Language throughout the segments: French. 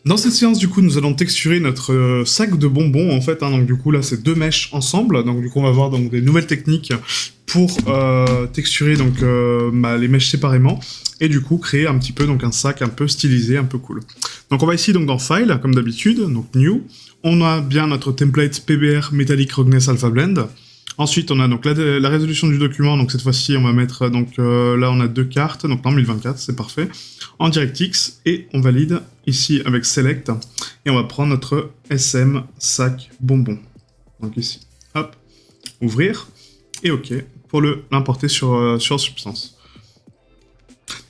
Dans cette séance, du coup, nous allons texturer notre sac de bonbons, en fait. Hein, donc, du coup, là, c'est deux mèches ensemble. Donc, du coup, on va voir donc, des nouvelles techniques pour texturer donc, les mèches séparément. Et du coup, créer un petit peu donc, un sac un peu stylisé, un peu cool. Donc, on va ici donc, dans File, comme d'habitude. Donc, New. On a bien notre template PBR Metallic Roughness Alpha Blend. Ensuite, on a donc la résolution du document. Donc, cette fois-ci, on va mettre... Donc, là, on a deux cartes. Donc, en 1024, c'est parfait. En DirectX. Et on valide ici avec Select. Et on va prendre notre SM sac bonbon. Donc, ici. Hop. Ouvrir. Et OK. Pour l'importer sur Substance.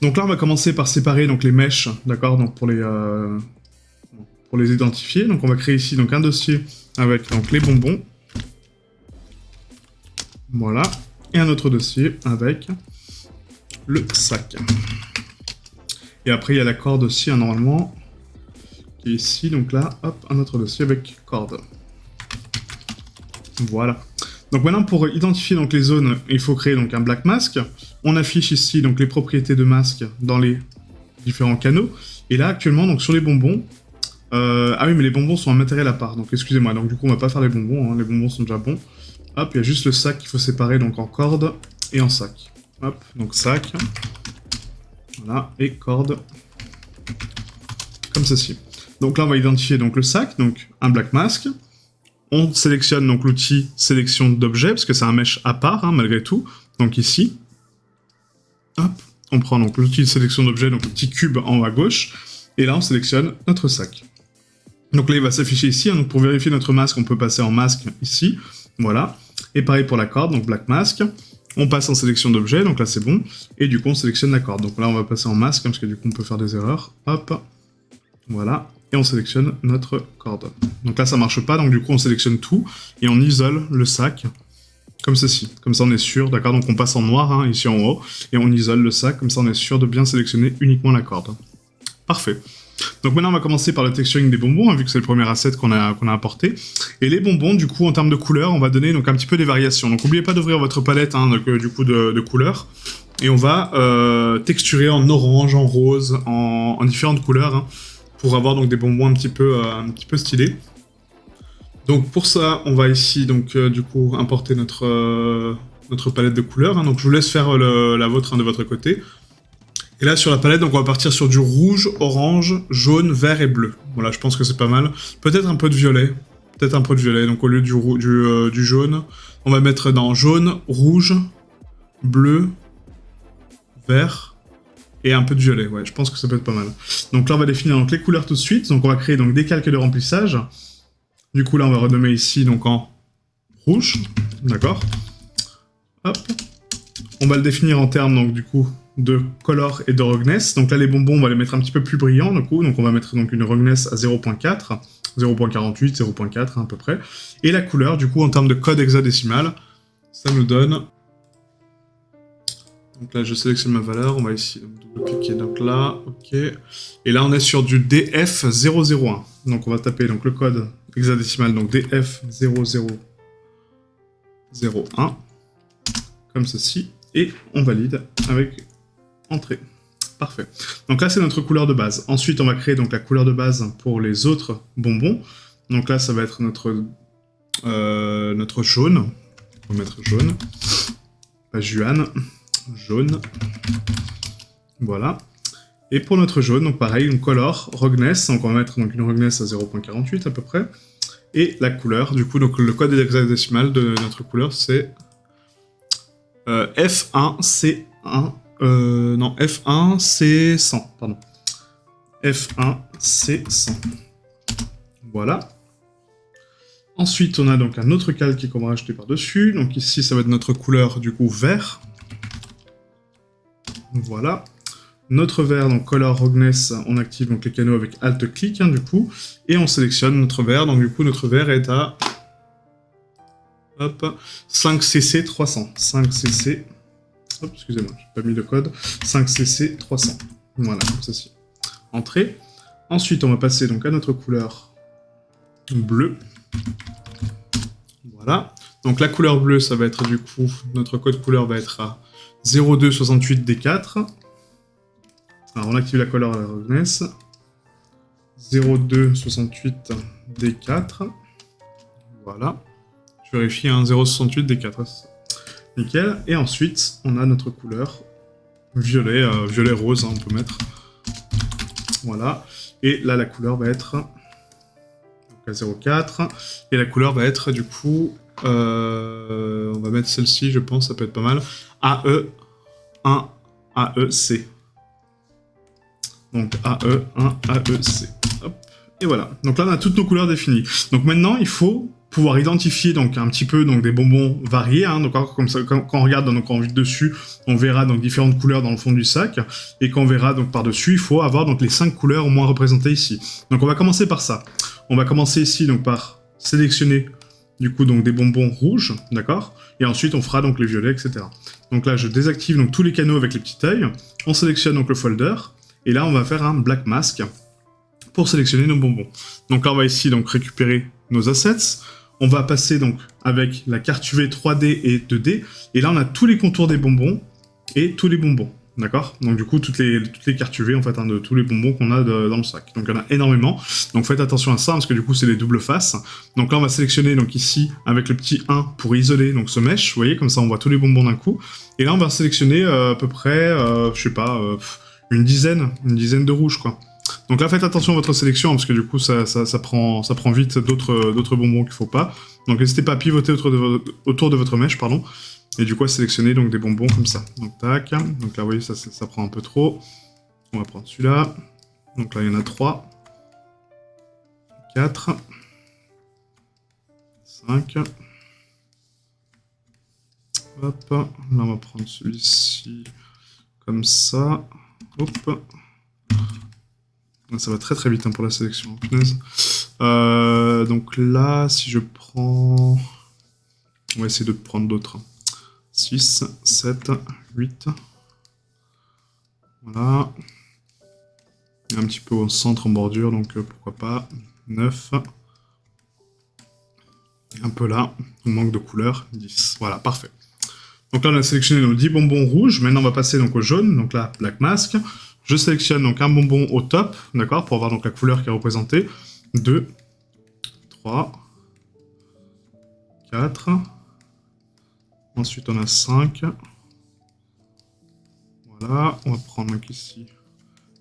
Donc là, on va commencer par séparer donc, les mèches. D'accord. Donc, pour les identifier. Donc, on va créer ici donc, un dossier avec donc, les bonbons. Voilà. Et un autre dossier avec le sac. Et après, il y a la corde aussi, hein, normalement, qui est ici. Donc là, hop, un autre dossier avec corde. Voilà. Donc maintenant, pour identifier donc, les zones, il faut créer donc, un black mask. On affiche ici donc, les propriétés de masque dans les différents canaux. Et là, actuellement, donc, sur les bonbons... Ah oui, mais les bonbons sont un matériel à part. Donc excusez-moi. Donc du coup, on va pas faire les bonbons. Hein, les bonbons sont déjà bons. Hop, il y a juste le sac qu'il faut séparer donc en corde et en sac. Hop, donc sac. Voilà, et corde. Comme ceci. Donc là, on va identifier donc le sac, donc un black mask. On sélectionne donc l'outil sélection d'objets, parce que c'est un mesh à part, hein, malgré tout. Donc ici. Hop, on prend donc l'outil de sélection d'objets, donc le petit cube en haut à gauche. Et là, on sélectionne notre sac. Donc là, il va s'afficher ici. Hein, donc pour vérifier notre masque, on peut passer en masque ici. Voilà. Et pareil pour la corde, donc black mask. On passe en sélection d'objets, donc là c'est bon. Et du coup, on sélectionne la corde. Donc là, on va passer en masque, hein, parce que du coup, on peut faire des erreurs. Hop. Voilà. Et on sélectionne notre corde. Donc là, ça marche pas, donc du coup, on sélectionne tout. Et on isole le sac, comme ceci. Comme ça, on est sûr, d'accord. Donc on passe en noir, hein, ici en haut. Et on isole le sac, comme ça, on est sûr de bien sélectionner uniquement la corde. Parfait. Donc maintenant, on va commencer par le texturing des bonbons, hein, vu que c'est le premier asset qu'on a apporté. Et les bonbons, du coup, en termes de couleurs, on va donner donc, un petit peu des variations. Donc n'oubliez pas d'ouvrir votre palette hein, donc, du coup, de couleurs. Et on va texturer en orange, en rose, en différentes couleurs, hein, pour avoir donc, des bonbons un petit peu stylés. Donc pour ça, on va ici donc, du coup, importer notre palette de couleurs. Hein. Donc je vous laisse faire la vôtre hein, de votre côté. Et là, sur la palette, donc on va partir sur du rouge, orange, jaune, vert et bleu. Voilà, je pense que c'est pas mal. Peut-être un peu de violet. Peut-être un peu de violet. Donc au lieu du jaune, on va mettre dans jaune, rouge, bleu, vert et un peu de violet. Ouais, je pense que ça peut être pas mal. Donc là, on va définir donc, les couleurs tout de suite. Donc on va créer donc, des calques de remplissage. Du coup, là, on va renommer ici donc en rouge. D'accord. Hop. On va le définir en termes, donc du coup... de color et de roughness. Donc là, les bonbons, on va les mettre un petit peu plus brillants, du coup. Donc on va mettre donc, une roughness à 0.4, 0.48, 0.4 hein, à peu près. Et la couleur, du coup, en termes de code hexadécimal, ça nous donne... Donc là, je sélectionne ma valeur, on va ici double-cliquer, donc là, ok. Et là, on est sur du DF001. Donc on va taper donc, le code hexadécimal, donc DF0001, comme ceci. Et on valide avec entrée. Parfait. Donc là, c'est notre couleur de base. Ensuite, on va créer donc la couleur de base pour les autres bonbons. Donc là, ça va être notre jaune. On va mettre jaune. Pas Juan. Jaune. Voilà. Et pour notre jaune, donc pareil, une color, roughness. Donc on va mettre donc, une roughness à 0.48 à peu près. Et la couleur, du coup, donc le code hexadécimal de notre couleur, c'est F1C1. Non, F1C100, pardon. F1C100. Voilà. Ensuite, on a donc un autre calque qu'on va rajouter par-dessus. Donc ici, ça va être notre couleur, du coup, vert. Voilà. Notre vert, donc Color Roughness, on active donc les canaux avec Alt-Clic, hein, du coup. Et on sélectionne notre vert. Donc du coup, notre vert est à... Hop, 5cc300. 5cc... Hop, excusez-moi, j'ai pas mis le code. 5cc300. Voilà, comme ceci. Entrée. Ensuite, on va passer donc à notre couleur bleue. Voilà. Donc la couleur bleue, ça va être du coup... Notre code couleur va être à 0268D4. Alors on active la Color Roughness. 0,2 68 D4. Voilà. Je vérifie un 0,68 D4. Nickel. Et ensuite, on a notre couleur violet, violet rose, hein, on peut mettre. Voilà. Et là, la couleur va être donc à 0,4. Et la couleur va être, du coup, on va mettre celle-ci, je pense, ça peut être pas mal. AE1 AEC. Donc AE1 AEC. Hop. Et voilà. Donc là, on a toutes nos couleurs définies. Donc maintenant, il faut pouvoir identifier donc un petit peu donc des bonbons variés. Hein. Donc comme ça, quand on regarde donc en vue dessus, on verra donc différentes couleurs dans le fond du sac. Et quand on verra donc par dessus, il faut avoir donc les 5 couleurs au moins représentées ici. Donc on va commencer par ça. On va commencer ici donc par sélectionner du coup donc des bonbons rouges, d'accord. Et ensuite on fera donc les violets, etc. Donc là je désactive donc tous les canaux avec les petits œils. On sélectionne donc le folder. Et là on va faire un black mask pour sélectionner nos bonbons. Donc là on va ici donc récupérer nos assets. On va passer donc avec la carte UV 3D et 2D. Et là, on a tous les contours des bonbons et tous les bonbons. D'accord? Donc du coup, toutes les cartes UV, en fait, hein, de tous les bonbons qu'on a dans le sac. Donc il y en a énormément. Donc faites attention à ça, parce que du coup, c'est les doubles faces. Donc là, on va sélectionner donc ici, avec le petit 1, pour isoler donc ce mesh. Vous voyez, comme ça, on voit tous les bonbons d'un coup. Et là, on va sélectionner à peu près, je sais pas, une dizaine de rouges, quoi. Donc là, faites attention à votre sélection, hein, parce que du coup, ça prend vite d'autres bonbons qu'il faut pas. Donc n'hésitez pas à pivoter autour de votre mèche, pardon. Et du coup, à sélectionner donc, des bonbons comme ça. Donc tac. Donc là, vous voyez, ça prend un peu trop. On va prendre celui-là. Donc là, il y en a 3. 4. 5. Hop. Là, on va prendre celui-ci comme ça. Hop. Ça va très très vite hein, pour la sélection, punaise. Donc là, si je prends... On va essayer de prendre d'autres. 6, 7, 8. Voilà. Un petit peu au centre en bordure, donc pourquoi pas. 9. Un peu là. On manque de couleur. 10. Voilà, parfait. Donc là, on a sélectionné nos 10 bonbons rouges. Maintenant, on va passer donc au jaune. Donc là, Black Mask. Je sélectionne donc un bonbon au top, d'accord, pour avoir donc la couleur qui est représentée. 2, 3, 4. Ensuite, on a 5. Voilà, on va prendre donc ici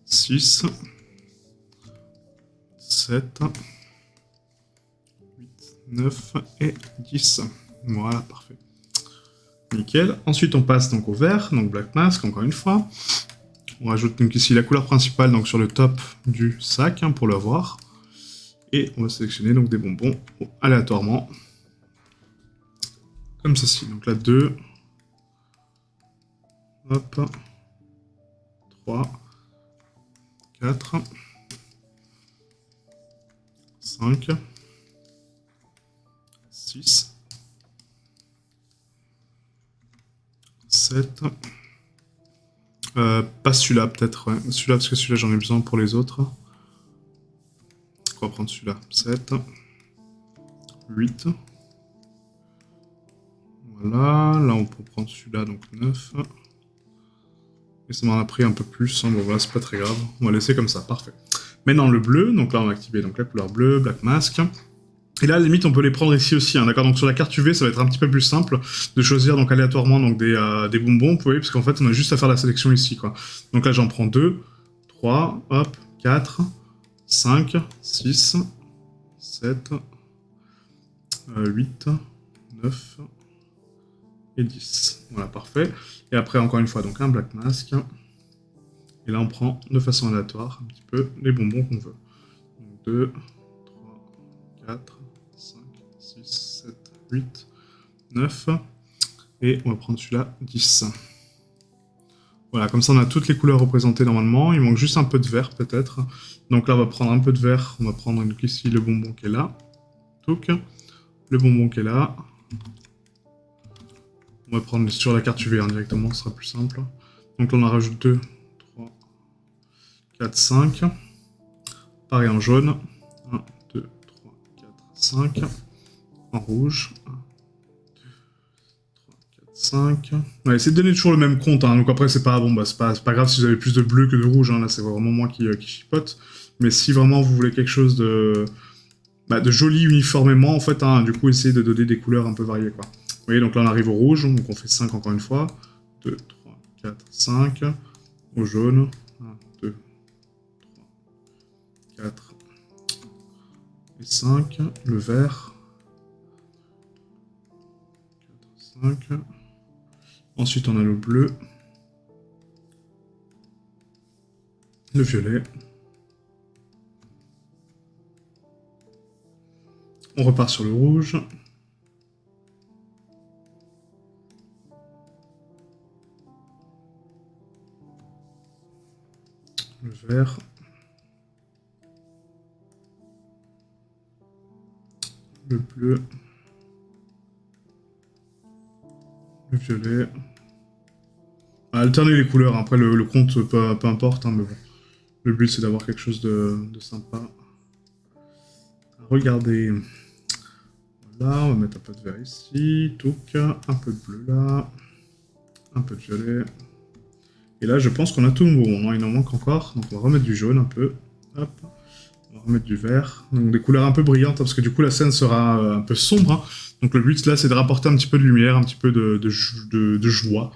6, 7, 8, 9 et 10. Voilà, parfait. Nickel. Ensuite, on passe donc au vert, donc Black Mask, encore une fois. On rajoute donc ici la couleur principale donc sur le top du sac hein, pour le voir. Et on va sélectionner donc des bonbons aléatoirement. Comme ceci. Donc là 2. Hop. 3. 4. 5. 6. 7. Pas celui-là, peut-être. Ouais. Celui-là, parce que celui-là, j'en ai besoin pour les autres. On va prendre celui-là. 7. 8. Voilà. Là, on peut prendre celui-là, donc 9. Et ça m'en a pris un peu plus. Hein. Bon, voilà, c'est pas très grave. On va laisser comme ça. Parfait. Maintenant, le bleu. Donc là, on va activer donc, la couleur bleue, Black Mask. Et là, à la limite, on peut les prendre ici aussi, hein, d'accord. Donc sur la carte UV, ça va être un petit peu plus simple de choisir donc aléatoirement donc des bonbons, vous voyez, parce qu'en fait, on a juste à faire la sélection ici, quoi. Donc là, j'en prends 2, 3, hop, 4, 5, 6, 7, 8, 9 et 10. Voilà, parfait. Et après, encore une fois, donc un Black Mask. Et là, on prend de façon aléatoire un petit peu les bonbons qu'on veut. Donc 2, 3, 4, 5, 6, 7, 8, 9. Et on va prendre celui-là, 10. Voilà, comme ça on a toutes les couleurs représentées normalement. Il manque juste un peu de vert peut-être. Donc là on va prendre un peu de vert. On va prendre ici le bonbon qui est là. Touc. Le bonbon qui est là. On va prendre sur la carte UV hein, directement, ce sera plus simple. Donc là on en rajoute 2, 3, 4, 5. Pareil en jaune. 1, 2, 3, 4, 5. En rouge. 1, 2, 3, 4, 5. Ouais, essayez de donner toujours le même compte, hein. Donc après c'est pas bon, bah, c'est pas grave si vous avez plus de bleu que de rouge, hein. Là c'est vraiment moi qui chipote. Mais si vraiment vous voulez quelque chose de joli uniformément, en fait, hein, du coup essayez de donner des couleurs un peu variées, quoi. Vous voyez, donc là on arrive au rouge, donc on fait 5 encore une fois. 2, 3, 4, 5. Au jaune. 1, 2, 3, 4 et 5. Le vert. 4, 5. Ensuite, on a le bleu, le violet. On repart sur le rouge. Le vert. Le bleu. Le violet. Alterner les couleurs, après le compte, peu importe, hein, mais bon. Le but c'est d'avoir quelque chose de sympa. Regardez. Voilà, on va mettre un peu de vert ici, touc, un peu de bleu là, un peu de violet. Et là je pense qu'on a tout bon, hein, il en manque encore, donc on va remettre du jaune un peu. Hop. On va remettre du vert, donc des couleurs un peu brillantes, hein, parce que du coup la scène sera un peu sombre. Hein. Donc le but là c'est de rapporter un petit peu de lumière, un petit peu de joie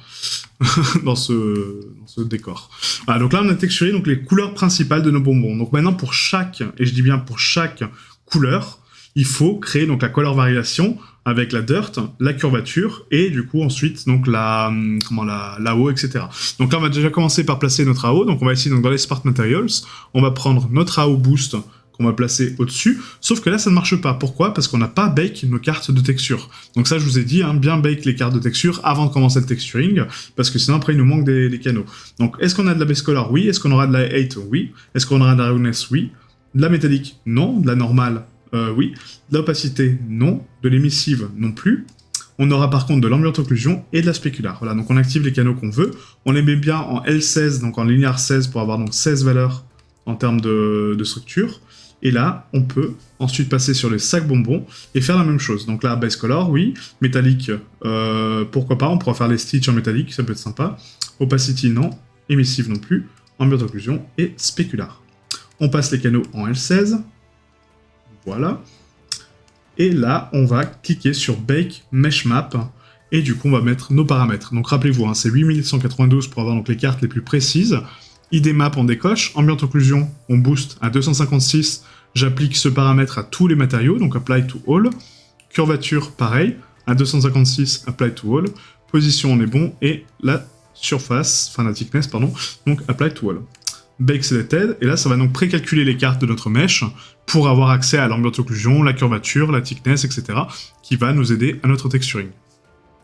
dans ce décor. Voilà, donc là on a texturé donc, les couleurs principales de nos bonbons. Donc maintenant pour chaque, et je dis bien pour chaque couleur, il faut créer donc la color variation avec la dirt, la curvature et du coup ensuite donc la AO, etc. Donc là on va déjà commencer par placer notre AO. Donc on va ici donc dans les Smart Materials, on va prendre notre AO Boost qu'on va placer au-dessus, sauf que là ça ne marche pas. Pourquoi? Parce qu'on n'a pas bake nos cartes de texture. Donc ça je vous ai dit, hein, bien bake les cartes de texture avant de commencer le texturing, parce que sinon après il nous manque des canaux. Donc est-ce qu'on a de la base color? Oui. Est-ce qu'on aura de la 8? Oui. Est-ce qu'on aura de la roughness? Oui. De la métallique? Non. De la normale? Oui. De l'opacité? Non. De l'émissive? Non plus. On aura par contre de l'ambient occlusion et de la spécular. Voilà, donc on active les canaux qu'on veut. On les met bien en L16, donc en linéaire 16, pour avoir donc 16 valeurs en termes de structure. Et là, on peut ensuite passer sur les sacs bonbons et faire la même chose. Donc là, base color, oui. Métallique, pourquoi pas, on pourra faire les stitches en métallique, ça peut être sympa. Opacity, non. Emissive non plus. Ambient occlusion et spécular. On passe les canaux en L16. Voilà. Et là, on va cliquer sur Bake Mesh Map. Et du coup, on va mettre nos paramètres. Donc rappelez-vous, hein, c'est 8192 pour avoir donc, les cartes les plus précises. ID Map, on décoche. Ambient Occlusion, on booste à 256. J'applique ce paramètre à tous les matériaux, donc Apply to All. Curvature, pareil, à 256, Apply to All. Position, on est bon. Et la surface, enfin la thickness, pardon, donc Apply to All. Bake Selected, et là ça va donc précalculer les cartes de notre mesh pour avoir accès à l'ambient occlusion, la curvature, la thickness, etc. qui va nous aider à notre texturing.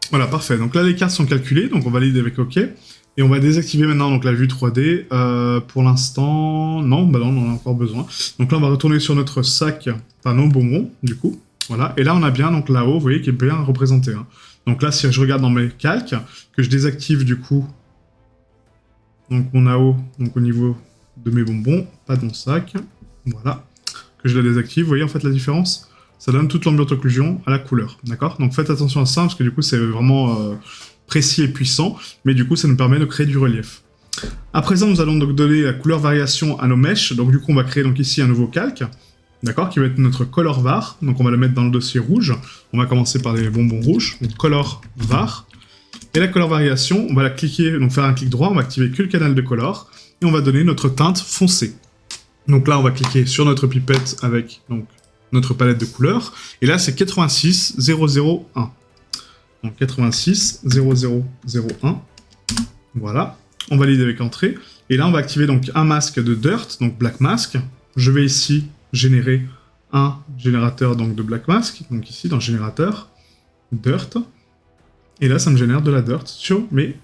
Voilà, parfait. Donc là les cartes sont calculées, donc on valide avec OK. Et on va désactiver maintenant donc, la vue 3D. Pour l'instant, non, bah non, on en a encore besoin. Donc là on va retourner sur notre sac, enfin nos bonbons, du coup. Voilà, et là on a bien donc là-haut, vous voyez, qui est bien représenté. Hein. Donc là si je regarde dans mes calques, que je désactive du coup donc mon AO, donc au niveau de mes bonbons, pas de mon sac, voilà, que je la désactive, vous voyez en fait la différence? Ça donne toute l'ambient occlusion à la couleur, d'accord? Donc faites attention à ça, parce que du coup c'est vraiment précis et puissant, mais du coup ça nous permet de créer du relief. À présent, nous allons donc donner la couleur variation à nos mèches, donc du coup on va créer donc ici un nouveau calque, d'accord, qui va être notre color var, donc on va le mettre dans le dossier rouge, on va commencer par les bonbons rouges, donc color var. Et la color variation, on va la cliquer, donc faire un clic droit, on va activer que le canal de color, et on va donner notre teinte foncée. Donc là, on va cliquer sur notre pipette avec donc, notre palette de couleurs, et là, c'est 86001. Donc 86001. Voilà. On valide avec entrée, et là, on va activer donc un masque de dirt, donc black mask. Je vais ici générer un générateur donc, de black mask, donc ici, dans générateur, dirt. Et là, ça me génère de la dirt sur mes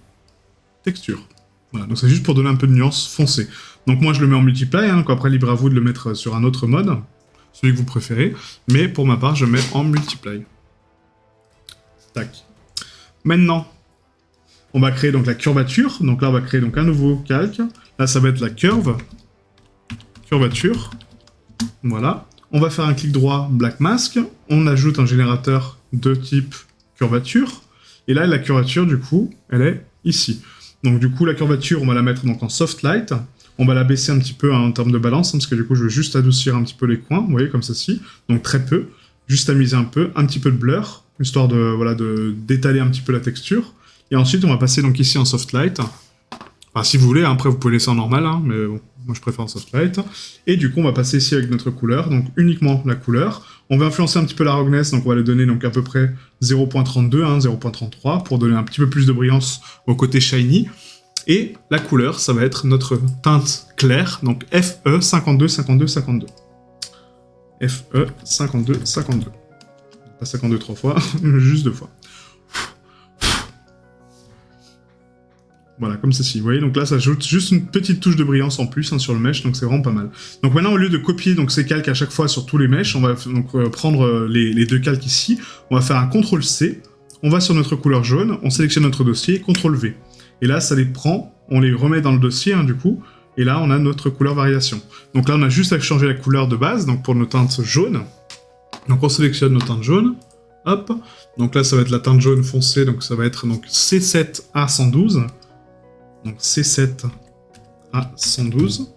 textures. Voilà, donc c'est juste pour donner un peu de nuance foncée. Donc moi, je le mets en multiply, hein, donc après, libre à vous de le mettre sur un autre mode, celui que vous préférez. Mais pour ma part, je mets en multiply. Tac. Maintenant, on va créer donc la curvature. Donc là, on va créer donc un nouveau calque. Là, ça va être la curvature. Voilà. On va faire un clic droit, black mask. On ajoute un générateur de type curvature. Et là, la curvature, du coup, elle est ici. Donc du coup, la curvature, on va la mettre donc en soft light. On va la baisser un petit peu en termes de balance, parce que du coup, je veux juste adoucir un petit peu les coins, vous voyez, comme ceci. Donc très peu, juste tamiser un petit peu de blur, histoire de voilà d'étaler un petit peu la texture. Et ensuite, on va passer donc ici en soft light. Enfin, si vous voulez, hein, après vous pouvez laisser en normal, hein, mais bon, moi je préfère en soft light. Et du coup, on va passer ici avec notre couleur, donc uniquement la couleur. On va influencer un petit peu la roughness, donc on va lui donner donc à peu près 0.32, hein, 0.33, pour donner un petit peu plus de brillance au côté shiny. Et la couleur, ça va être notre teinte claire, donc FE 52 52 52. FE 52 52. Pas 52 trois fois, juste 2 fois. Voilà, comme ceci, vous voyez, donc là ça ajoute juste une petite touche de brillance en plus hein, sur le mesh, donc c'est vraiment pas mal. Donc maintenant, au lieu de copier donc, ces calques à chaque fois sur tous les meshs, on va donc prendre les deux calques ici, on va faire un CTRL-C, on va sur notre couleur jaune, on sélectionne notre dossier, CTRL-V. Et là, ça les prend, on les remet dans le dossier, hein, du coup, et là, on a notre couleur variation. Donc là, on a juste à changer la couleur de base, donc pour nos teintes jaunes. Donc on sélectionne nos teintes jaunes, hop, donc là, ça va être la teinte jaune foncée, donc ça va être donc C7A112. Donc C7 à 112,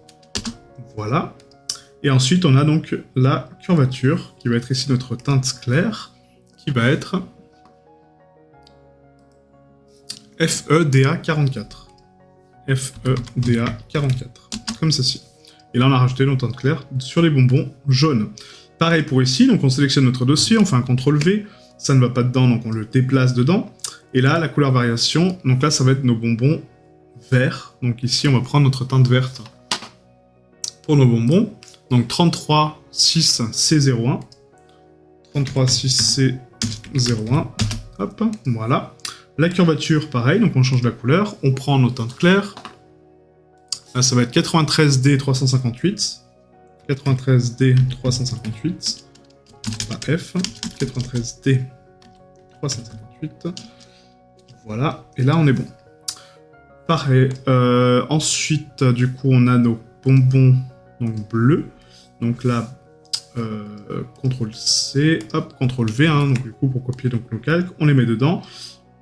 voilà. Et ensuite, on a donc la curvature, qui va être ici notre teinte claire, qui va être FEDA44. FEDA44, comme ceci. Et là, on a rajouté nos teintes claires sur les bonbons jaunes. Pareil pour ici, donc on sélectionne notre dossier, on fait un CTRL-V, ça ne va pas dedans, donc on le déplace dedans. Et là, la couleur variation, donc là, ça va être nos bonbons vert. Donc ici, on va prendre notre teinte verte pour nos bonbons. Donc 33,6C01. 33,6C01. Hop, voilà. La curvature, pareil, donc on change la couleur. On prend nos teintes claires. Là, ça va être 93D358. 93D358. Pas F. 93D358. Voilà. Et là, on est bon. Pareil. Ensuite, du coup, on a nos bonbons donc bleus. Donc là, CTRL-C, hop, CTRL-V, hein, donc du coup, pour copier donc, nos calques, on les met dedans.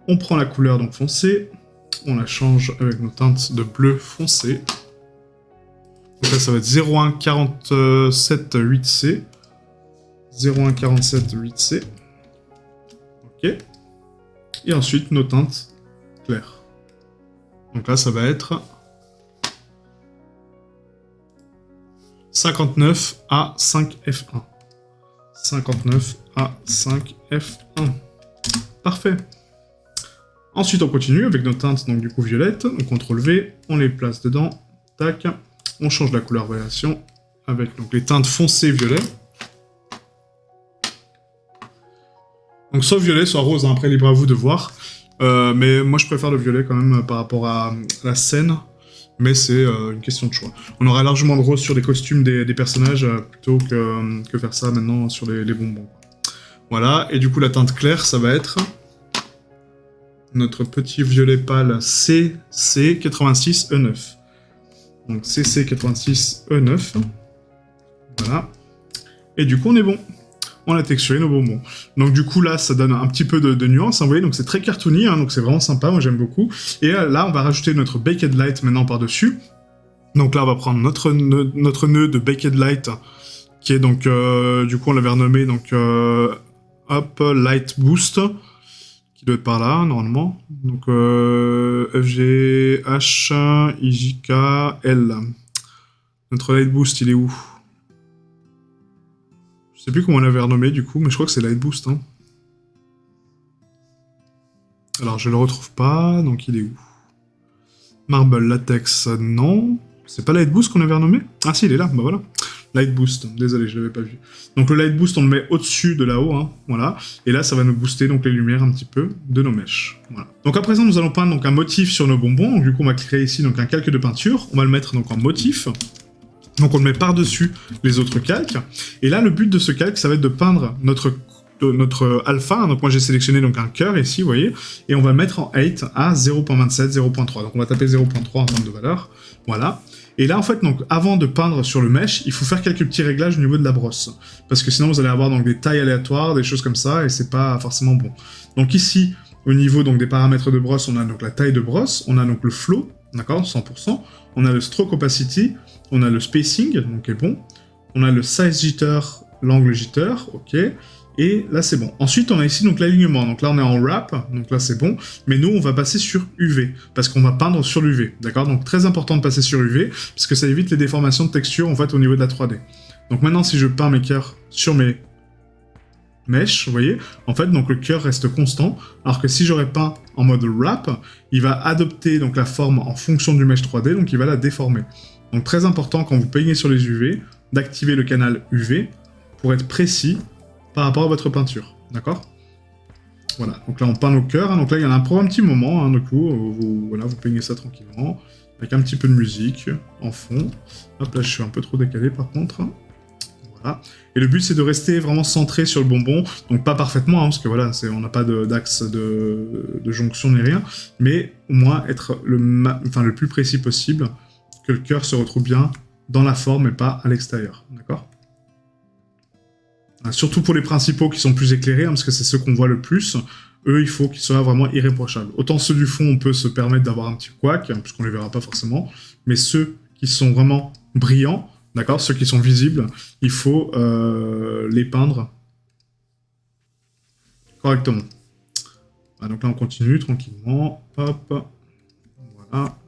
On prend la couleur donc foncée, on la change avec nos teintes de bleu foncé. Donc là, ça va être 0147.8C. 0147.8C. Ok. Et ensuite, nos teintes claires. Donc là, ça va être 59 à 5F1. 59 à 5F1. Parfait. Ensuite, on continue avec nos teintes, donc du coup violettes. On CTRL-V, on les place dedans. Tac. On change la couleur variation avec donc, les teintes foncées violet. Donc soit violet, soit rose. Hein. Après, libre à vous de voir. Mais moi je préfère le violet quand même par rapport à la scène, mais c'est une question de choix. On aura largement de rose sur les costumes des personnages plutôt que faire ça maintenant sur les bonbons. Voilà, et du coup la teinte claire ça va être notre petit violet pâle CC86E9. Donc CC86E9, voilà, et du coup on est bon. On a texturé nos bonbons. Donc du coup là, ça donne un petit peu de nuance, hein, vous voyez, donc c'est très cartoony, hein, donc c'est vraiment sympa, moi j'aime beaucoup. Et là, on va rajouter notre Baked Light maintenant par-dessus. Donc là, on va prendre notre nœud de Baked Light, qui est donc, du coup, on l'avait renommé, donc, hop, Light Boost, qui doit être par là, normalement. Donc, FG, H, IJK, L. Notre Light Boost, il est où ? Je sais plus comment on l'avait renommé du coup, mais je crois que c'est Light Boost. Hein. Alors je le retrouve pas, donc il est où? Marble Latex, non. C'est pas Light Boost qu'on avait renommé? Ah si, il est là, bah voilà. Light Boost, désolé, je l'avais pas vu. Donc le Light Boost, on le met au-dessus de là-haut, hein, voilà. Et là, ça va nous booster donc les lumières un petit peu de nos mèches. Voilà. Donc à présent, nous allons peindre donc, un motif sur nos bonbons. Donc, du coup, on va créer ici donc, un calque de peinture. On va le mettre donc en motif. Donc on le met par-dessus les autres calques. Et là, le but de ce calque, ça va être de peindre notre alpha. Donc moi, j'ai sélectionné donc un cœur ici, vous voyez. Et on va le mettre en 8 à 0.27, 0.3. Donc on va taper 0.3 en termes de valeur. Voilà. Et là, en fait, donc, avant de peindre sur le mesh, il faut faire quelques petits réglages au niveau de la brosse. Parce que sinon, vous allez avoir donc, des tailles aléatoires, des choses comme ça, et c'est pas forcément bon. Donc ici, Au niveau donc des paramètres de brosse, on a donc la taille de brosse, on a donc le flow, d'accord, 100%, on a le stroke opacity, on a le spacing, donc qui est bon, on a le size jitter, l'angle jitter, ok, et là c'est bon. Ensuite on a ici donc l'alignement, donc là on est en wrap, donc là c'est bon, mais nous on va passer sur UV, parce qu'on va peindre sur l'UV, d'accord, donc très important de passer sur UV, parce que ça évite les déformations de texture en fait au niveau de la 3D. Donc maintenant si je peins mes cœurs sur mes mèches, vous voyez, en fait donc le cœur reste constant, alors que si j'aurais peint en mode wrap, il va adopter donc la forme en fonction du mesh 3D, donc il va la déformer. Donc très important quand vous peignez sur les UV, d'activer le canal UV pour être précis par rapport à votre peinture, d'accord? Voilà, donc là on peint nos cœurs, hein, donc là il y en a pour un petit moment, hein, du coup, voilà, vous peignez ça tranquillement, avec un petit peu de musique en fond. Hop là je suis un peu trop décalé par contre. Voilà. Et le but c'est de rester vraiment centré sur le bonbon, donc pas parfaitement, hein, parce que voilà, on n'a pas d'axe de jonction ni rien, mais au moins être le plus précis possible, que le cœur se retrouve bien dans la forme et pas à l'extérieur, d'accord? Surtout pour les principaux qui sont plus éclairés, hein, parce que c'est ceux qu'on voit le plus, eux il faut qu'ils soient vraiment irréprochables. Autant ceux du fond on peut se permettre d'avoir un petit couac, hein, puisqu'on les verra pas forcément, mais ceux qui sont vraiment brillants, d'accord, ceux qui sont visibles, il faut les peindre correctement. Ah, donc là on continue tranquillement, hop, voilà.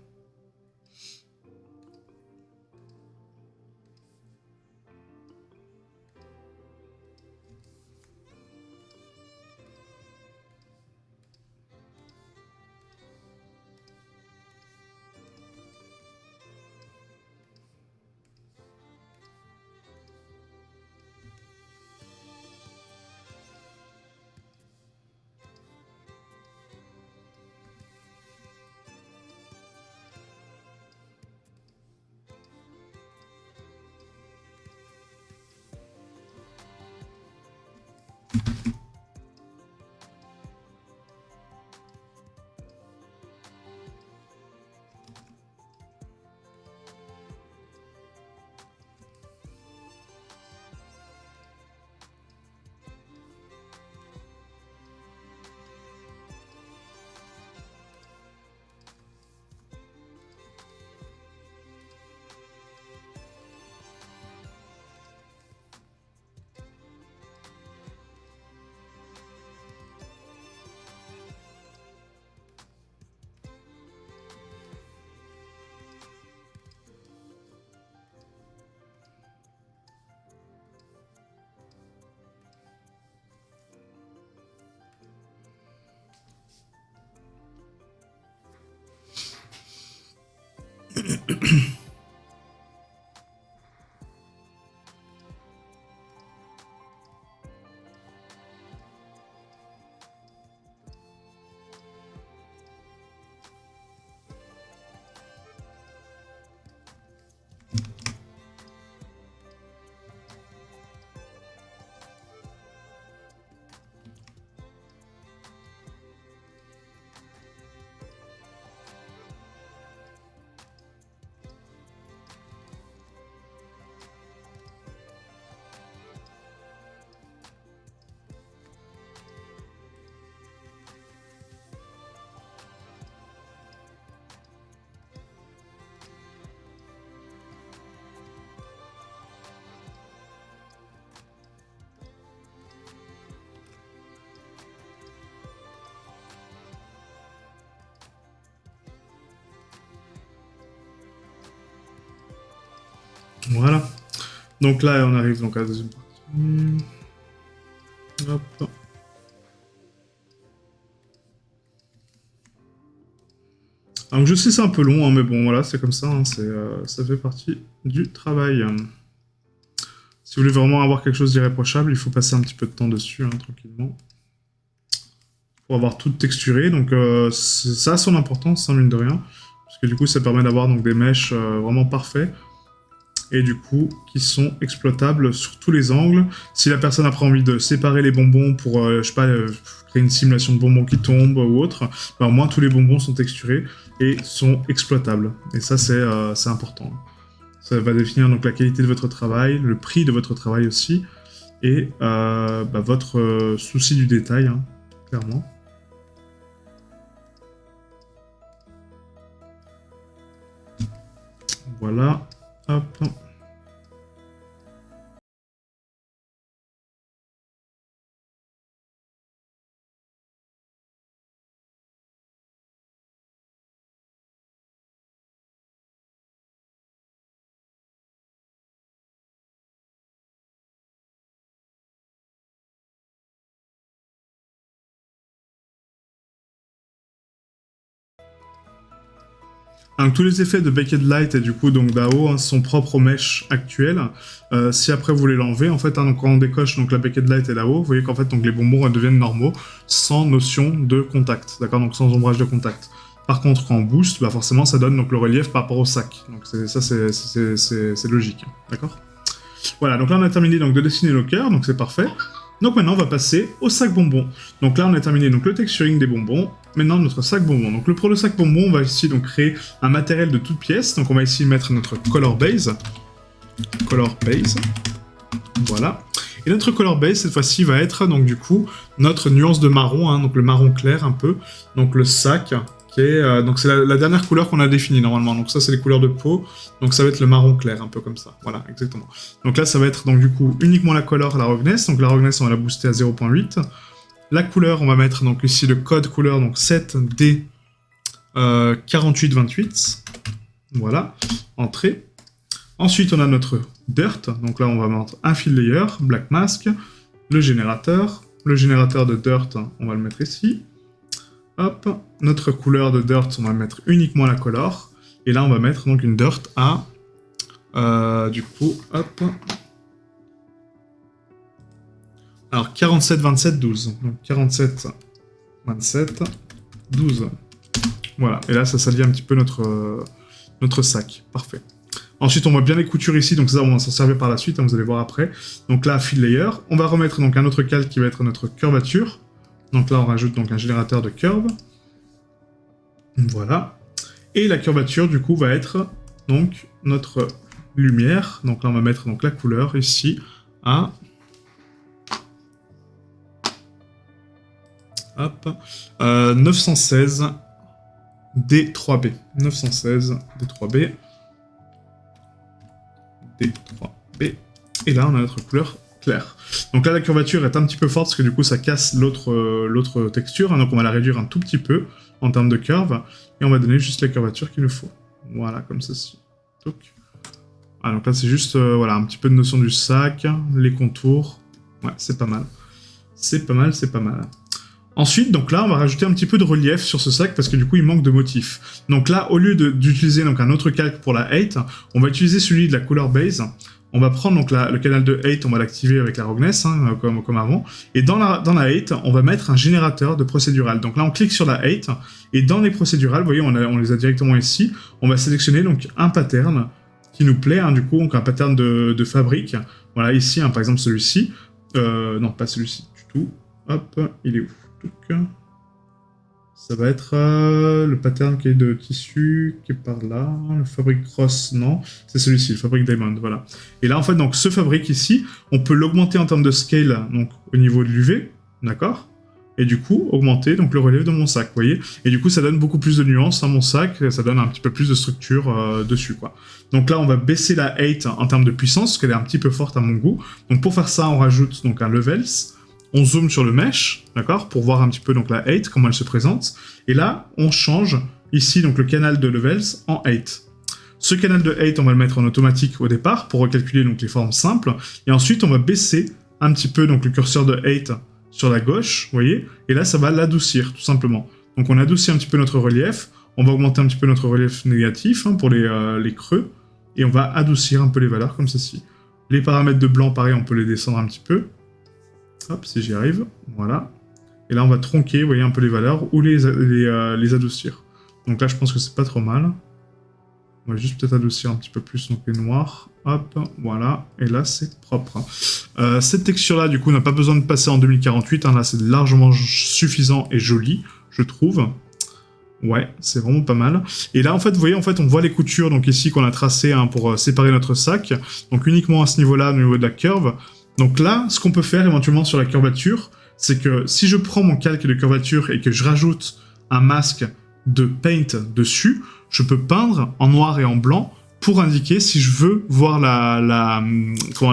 Voilà. Donc là, on arrive donc à la deuxième partie. Hop. Donc je sais c'est un peu long, hein, mais bon voilà, c'est comme ça, hein, ça fait partie du travail. Si vous voulez vraiment avoir quelque chose d'irréprochable, il faut passer un petit peu de temps dessus, hein, tranquillement. Pour avoir tout texturé, donc ça a son importance, hein, mine de rien. Parce que du coup, ça permet d'avoir donc des mèches vraiment parfaits. Et du coup, qui sont exploitables sur tous les angles. Si la personne a pas envie de séparer les bonbons pour, je sais pas, créer une simulation de bonbons qui tombent ou autre, bah, au moins tous les bonbons sont texturés et sont exploitables. Et ça, c'est important. Ça va définir donc la qualité de votre travail, le prix de votre travail aussi, et bah, votre souci du détail, hein, clairement. Voilà. Hop. Donc, tous les effets de Baked Light et du coup donc d'AO hein, sont propres au mesh actuel. Si après vous voulez l'enlever, en fait, hein, donc, quand on décoche donc la Baked Light et l'AO, vous voyez qu'en fait donc les bonbons deviennent normaux sans notion de contact, d'accord, donc sans ombrage de contact. Par contre, quand on booste, bah forcément ça donne donc le relief par rapport au sac. Donc c'est logique, d'accord. Voilà, donc là on a terminé donc de dessiner nos cœurs, donc c'est parfait. Donc maintenant on va passer au sac bonbon. Donc là on a terminé donc le texturing des bonbons. Maintenant notre sac bonbon. Donc pour le sac bonbon, on va ici donc créer un matériel de toutes pièces. Donc on va ici mettre notre color base. Color base. Voilà. Et notre color base cette fois-ci va être donc du coup notre nuance de marron, hein, donc le marron clair un peu. Donc le sac qui est donc c'est la dernière couleur qu'on a définie normalement. Donc ça c'est les couleurs de peau. Donc ça va être le marron clair un peu comme ça. Voilà, exactement. Donc là ça va être donc du coup uniquement la color, la roughness. Donc la roughness on va la booster à 0.8. La couleur on va mettre donc ici le code couleur donc 7D 4828. Voilà, entrée. Ensuite on a notre dirt. Donc là on va mettre un fill layer, black mask, le générateur. Le générateur de dirt on va le mettre ici. Hop, notre couleur de dirt, on va mettre uniquement la color. Et là, on va mettre donc une dirt à... du coup, hop. Alors, 47, 27, 12. Donc, 47, 27, 12. Voilà, et là, ça salit un petit peu notre sac. Parfait. Ensuite, on voit bien les coutures ici, donc ça, on va s'en servir par la suite, hein, vous allez voir après. Donc là, fill layer. On va remettre donc un autre calque qui va être notre curvature. Donc là, on rajoute donc un générateur de curve. Voilà. Et la curvature, du coup, va être donc notre lumière. Donc là, on va mettre donc la couleur ici à... Hop. 916 D3B. 916 D3B. D3B. Et là, on a notre couleur claire. Donc là, la curvature est un petit peu forte parce que du coup, ça casse l'autre texture. Hein, donc on va la réduire un tout petit peu en termes de curve. Et on va donner juste la curvature qu'il nous faut. Voilà, comme ceci. Donc, ah, donc là, c'est juste voilà, un petit peu de notion du sac, les contours. Ouais, c'est pas mal. C'est pas mal, c'est pas mal. Ensuite, donc là, on va rajouter un petit peu de relief sur ce sac parce que du coup, il manque de motifs. Donc là, au lieu d'utiliser donc un autre calque pour la 8, on va utiliser celui de la color base. On va prendre donc le canal de 8, on va l'activer avec la roughness, hein, comme avant. Et dans la 8, on va mettre un générateur de procédural. Donc là, on clique sur la 8, et dans les procédurales, vous voyez, on les a directement ici. On va sélectionner donc un pattern qui nous plaît, hein, du coup, donc un pattern de fabrique. Voilà, ici, hein, par exemple, celui-ci. Non, pas celui-ci du tout. Hop, il est où? Ça va être le pattern qui est de tissu, qui est par là. Le fabrique cross, non. C'est celui-ci, le fabrique diamond, voilà. Et là, en fait, donc, ce fabrique ici, on peut l'augmenter en termes de scale, donc, au niveau de l'UV, d'accord? Et du coup, augmenter donc, le relief de mon sac, vous voyez? Et du coup, ça donne beaucoup plus de nuances à mon sac, ça donne un petit peu plus de structure dessus, quoi. Donc là, on va baisser la 8 en termes de puissance, parce qu'elle est un petit peu forte à mon goût. Donc pour faire ça, on rajoute donc un levels. On zoome sur le mesh, d'accord, pour voir un petit peu donc la 8, comment elle se présente. Et là, on change ici donc le canal de levels en 8. Ce canal de 8, on va le mettre en automatique au départ pour recalculer donc les formes simples. Et ensuite, on va baisser un petit peu donc le curseur de 8 sur la gauche, vous voyez. Et là, ça va l'adoucir tout simplement. Donc on adoucit un petit peu notre relief. On va augmenter un petit peu notre relief négatif hein, pour les creux. Et on va adoucir un peu les valeurs comme ceci. Les paramètres de blanc, pareil, on peut les descendre un petit peu. Hop, si j'y arrive, voilà. Et là, on va tronquer, vous voyez, un peu les valeurs, ou les adoucir. Donc là, je pense que c'est pas trop mal. On va juste peut-être adoucir un petit peu plus, donc les noirs. Hop, voilà. Et là, c'est propre. Cette texture-là, du coup, n'a pas besoin de passer en 2048. Hein, là, c'est largement suffisant et joli, je trouve. Ouais, c'est vraiment pas mal. Et là, en fait, vous voyez, en fait, on voit les coutures, donc ici, qu'on a tracées hein, pour séparer notre sac. Donc uniquement à ce niveau-là, au niveau de la curve. Donc là, ce qu'on peut faire éventuellement sur la curvature, c'est que si je prends mon calque de curvature et que je rajoute un masque de paint dessus, je peux peindre en noir et en blanc pour indiquer si je veux voir la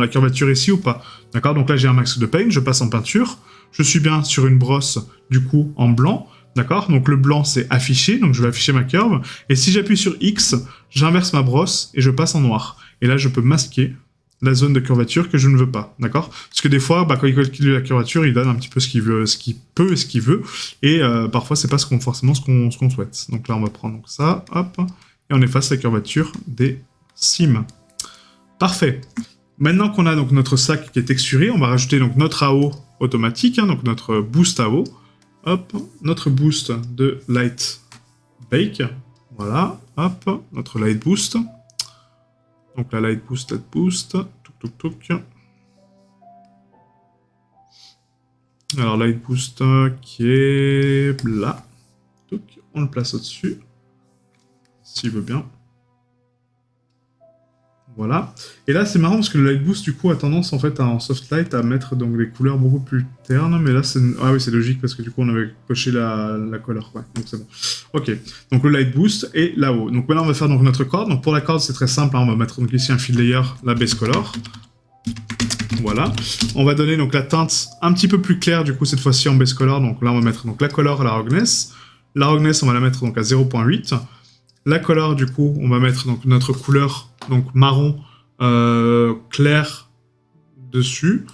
curvature ici ou pas. D'accord? Donc là, j'ai un max de paint, je passe en peinture. Je suis bien sur une brosse, du coup, en blanc. D'accord? Donc le blanc, c'est affiché, donc je vais afficher ma curve. Et si j'appuie sur X, j'inverse ma brosse et je passe en noir. Et là, je peux masquer la zone de curvature que je ne veux pas. D'accord? Parce que des fois, quand il calcule la curvature, il donne un petit peu ce qu'il veut, ce qu'il peut et ce qu'il veut. Et parfois, c'est pas forcément ce qu'on souhaite. Donc là, on va prendre donc ça, hop, et on efface la curvature des cimes. Parfait. Maintenant qu'on a donc notre sac qui est texturé, on va rajouter donc notre AO automatique, donc notre boost AO. Hop, notre boost de Light Bake. Voilà, hop, notre Light Boost. Donc la Light Boost, touc. Alors Light Boost qui est là. Touc, on le place au-dessus. S'il veut bien. Voilà. Et là, c'est marrant parce que le Light Boost, du coup, a tendance, en fait, en soft light, à mettre donc des couleurs beaucoup plus ternes. Mais là, c'est... Ah oui, c'est logique parce que du coup, on avait coché la couleur. Ouais, donc c'est bon. Ok. Donc le Light Boost et là-haut. Donc maintenant, on va faire donc notre corde. Donc pour la corde, c'est très simple. Hein. On va mettre donc ici un fill layer, la base color. Voilà. On va donner donc la teinte un petit peu plus claire, du coup, cette fois-ci en base color. Donc là, on va mettre donc la color à la roughness. La roughness, on va la mettre donc à 0.8. La color, du coup, on va mettre donc notre couleur, donc marron clair dessus.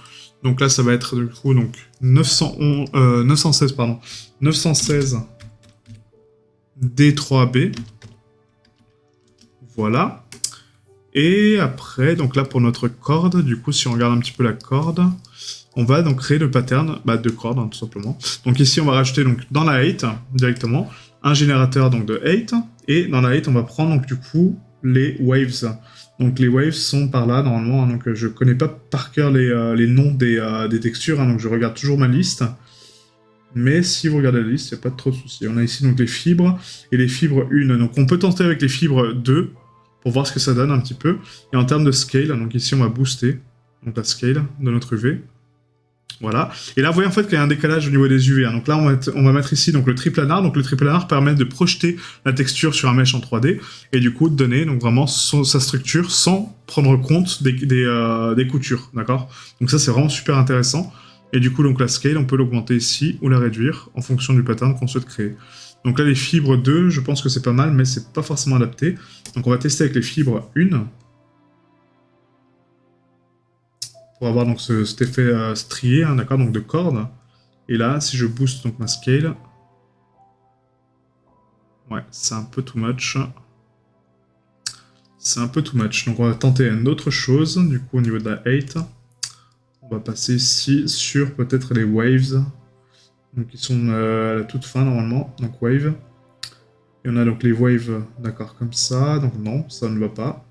Donc là, ça va être du coup donc 916 D3B. Voilà. Et après, donc là pour notre corde, du coup, si on regarde un petit peu la corde, on va donc créer le pattern de corde, hein, tout simplement. Donc ici, on va rajouter donc dans la 8 directement un générateur donc de 8. Et dans la 8, on va prendre donc du coup les waves. Donc les waves sont par là normalement. Hein, donc je connais pas par cœur les noms des textures. Hein, donc je regarde toujours ma liste. Mais si vous regardez la liste, il n'y a pas trop de soucis. On a ici donc les fibres et les fibres 1. Donc on peut tenter avec les fibres 2 pour voir ce que ça donne un petit peu. Et en termes de scale, donc ici on va booster donc la scale de notre UV. Voilà. Et là, vous voyez en fait qu'il y a un décalage au niveau des UV. Hein. Donc là, on va mettre ici donc, le triplanar. Donc le triplanar permet de projeter la texture sur un mesh en 3D et du coup de donner donc, vraiment sa structure sans prendre compte des coutures. D'accord? Donc ça, c'est vraiment super intéressant. Et du coup, donc la scale, on peut l'augmenter ici ou la réduire en fonction du pattern qu'on souhaite créer. Donc là, les fibres 2, je pense que c'est pas mal, mais c'est pas forcément adapté. Donc on va tester avec les fibres 1. Pour avoir donc cet effet strié, hein, d'accord, donc de corde. Et là, si je booste donc ma scale, ouais, c'est un peu too much. C'est un peu too much. Donc on va tenter une autre chose, du coup au niveau de la 8. On va passer ici sur peut-être les waves. Donc ils sont à la toute fin normalement, donc wave. Et on a donc les waves, d'accord, comme ça. Donc non, ça ne va pas.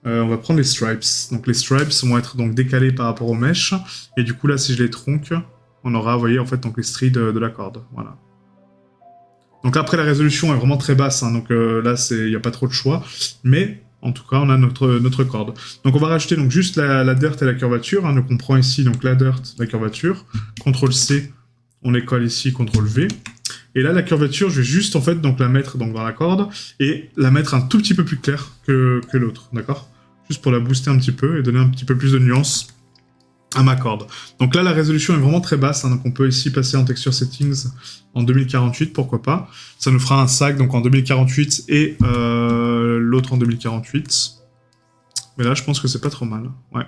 On va prendre les stripes. Donc les stripes vont être donc décalés par rapport aux mèches. Et du coup là, si je les tronque, on aura, vous voyez, en fait, donc les stries de la corde. Voilà. Donc après, la résolution est vraiment très basse. Hein, donc là, il n'y a pas trop de choix. Mais en tout cas, on a notre corde. Donc on va rajouter donc juste la dirt et la curvature. Hein, donc on prend ici donc la dirt, la curvature. CTRL-C, on les colle ici, CTRL-V. Et là, la curvature, je vais juste en fait donc la mettre donc, dans la corde et la mettre un tout petit peu plus claire que l'autre, d'accord? Juste pour la booster un petit peu et donner un petit peu plus de nuance à ma corde. Donc là, la résolution est vraiment très basse, hein, donc on peut ici passer en texture settings en 2048, pourquoi pas. Ça nous fera un sac donc en 2048 et l'autre en 2048. Mais là, je pense que c'est pas trop mal, ouais.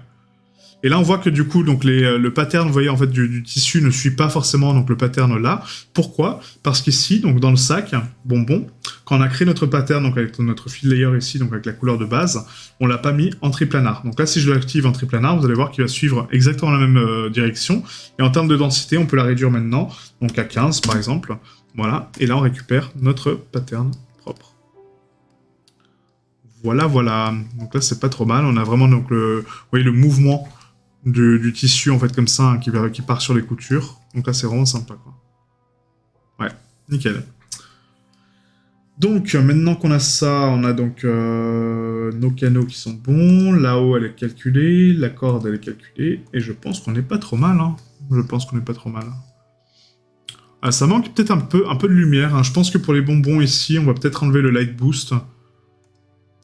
Et là, on voit que du coup, donc le pattern, vous voyez, en fait, du tissu ne suit pas forcément donc le pattern là. Pourquoi? Parce qu'ici, donc dans le sac bonbon, quand on a créé notre pattern, donc avec notre fill layer ici, donc avec la couleur de base, on l'a pas mis en triplanar. Donc là, si je l'active en triplanar, vous allez voir qu'il va suivre exactement la même direction. Et en termes de densité, on peut la réduire maintenant, donc à 15 par exemple. Voilà. Et là, on récupère notre pattern propre. Voilà, voilà. Donc là, c'est pas trop mal. On a vraiment donc vous voyez, le mouvement du tissu en fait comme ça hein, qui part sur les coutures. Donc là c'est vraiment sympa quoi. Ouais, nickel. Donc maintenant qu'on a ça, on a donc nos canaux qui sont bons, là-haut elle est calculée, la corde elle est calculée, et je pense qu'on n'est pas trop mal. Hein. Je pense qu'on n'est pas trop mal. Ah, ça manque peut-être un peu de lumière. Hein. Je pense que pour les bonbons ici, on va peut-être enlever le light boost.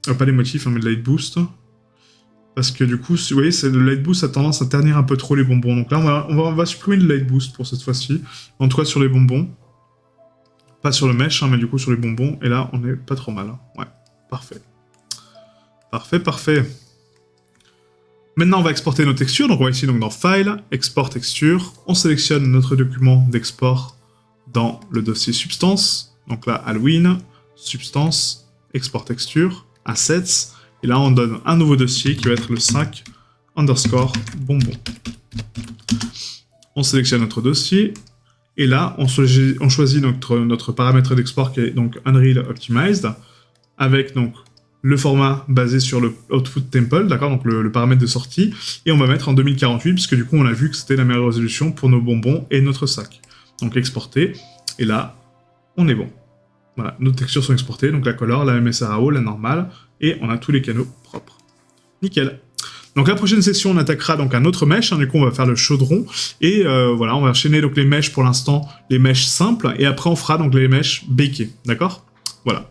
Pas les motifs, hein, mais le light boost. Parce que du coup, vous voyez, le light boost a tendance à ternir un peu trop les bonbons. Donc là, on va supprimer le light boost pour cette fois-ci. En tout cas, sur les bonbons. Pas sur le mesh, hein, mais du coup sur les bonbons. Et là, on est pas trop mal. Hein. Ouais, parfait. Parfait, parfait. Maintenant, on va exporter nos textures. Donc on va ici donc, dans File, Export Texture. On sélectionne notre document d'export dans le dossier Substance. Donc là, Halloween, Substance, Export Texture, Assets. Et là, on donne un nouveau dossier qui va être le 5 underscore bonbon. On sélectionne notre dossier. Et là, on choisit notre paramètre d'export qui est donc Unreal Optimized, avec donc le format basé sur le Output Temple, d'accord, donc le paramètre de sortie, et on va mettre en 2048, puisque du coup, on a vu que c'était la meilleure résolution pour nos bonbons et notre sac. Donc exporter, et là, on est bon. Voilà, nos textures sont exportées, donc la color, la MSRAO, la normale, et on a tous les canaux propres. Nickel. Donc la prochaine session, on attaquera donc un autre mesh, hein, du coup on va faire le chaudron, et voilà, on va enchaîner donc les meshs pour l'instant, les meshs simples, et après on fera donc les meshs bakés, d'accord? Voilà.